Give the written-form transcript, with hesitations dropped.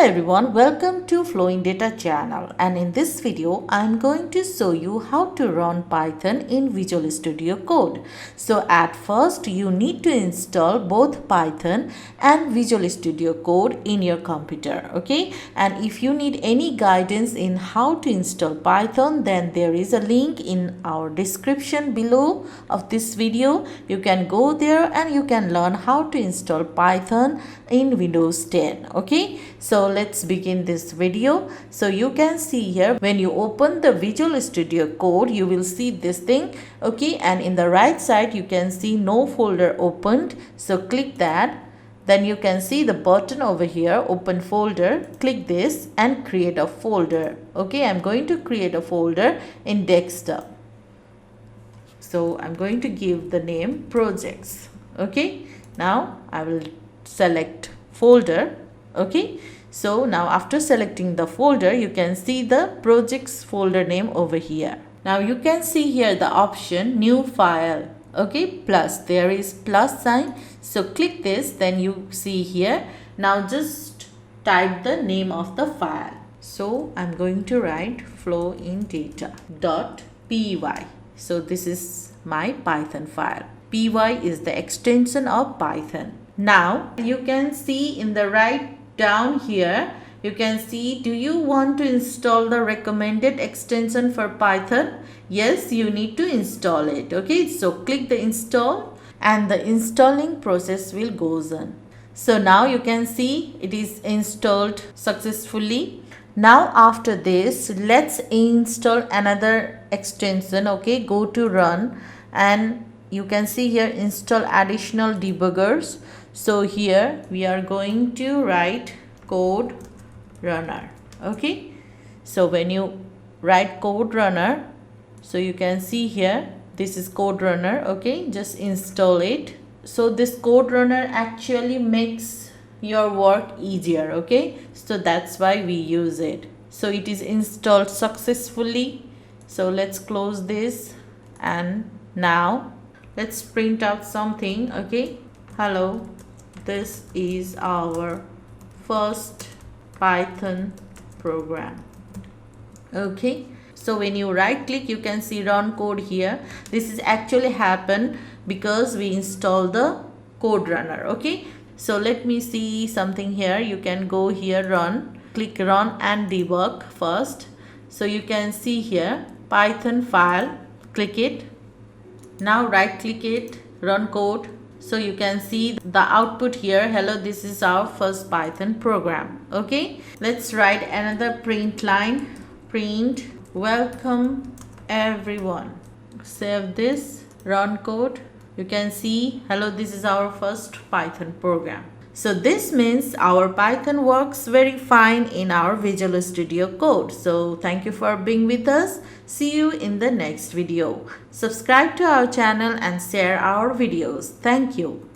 Hello everyone, welcome to flowindata channel, and in this video I am going to show you how to run Python in Visual Studio Code. So at first you need to install both Python and Visual Studio Code in your computer, okay? And if you need any guidance in how to install Python, then there is a link in our description below of this video. You can go there and you can learn how to install Python in Windows 10, okay? So let's begin this video. So you can see here, when you open the Visual Studio Code, you will see this thing, okay? And in the right side you can see no folder opened. So click that. Then you can see the button over here, open folder. Click this and create a folder, okay? I'm going to create a folder in desktop. So I'm going to give the name projects, okay? Now I will select folder, okay? So now after selecting the folder, you can see the projects folder name over here. Now you can see here the option new file, okay, plus there is plus sign. So click this, then you see here. Now just type the name of the file. So I'm going to write flowindata.py. So this is my Python file. Py is the extension of Python. Now you can see in the right down here, you can see, do you want to install the recommended extension for Python? Yes, you need to install it, okay? So click the install and the installing process will go on. So now you can see it is installed successfully. Now after this, let's install another extension, okay? Go to run and you can see here install additional debuggers. So here we are going to write code runner, okay? So when you write code runner, so you can see here this is code runner, okay? Just install it. So this code runner actually makes your work easier, okay? So that's why we use it. So it is installed successfully. So let's close this and now let's print out something, okay? Hello, this is our first Python program, okay? So when you right click, you can see run code here. This is actually happened because we installed the code runner, okay? So let me see something here. You can go here, run, click run and debug first. So you can see here Python file, click it. Now right click it, run code. So you can see the output here. Hello, this is our first Python program, okay? Let's write another print line. Print welcome everyone. Save this, run code. You can see hello, this is our first Python program. So this means our Python works very fine in our Visual Studio Code. So thank you for being with us. See you in the next video. Subscribe to our channel and share our videos. Thank you.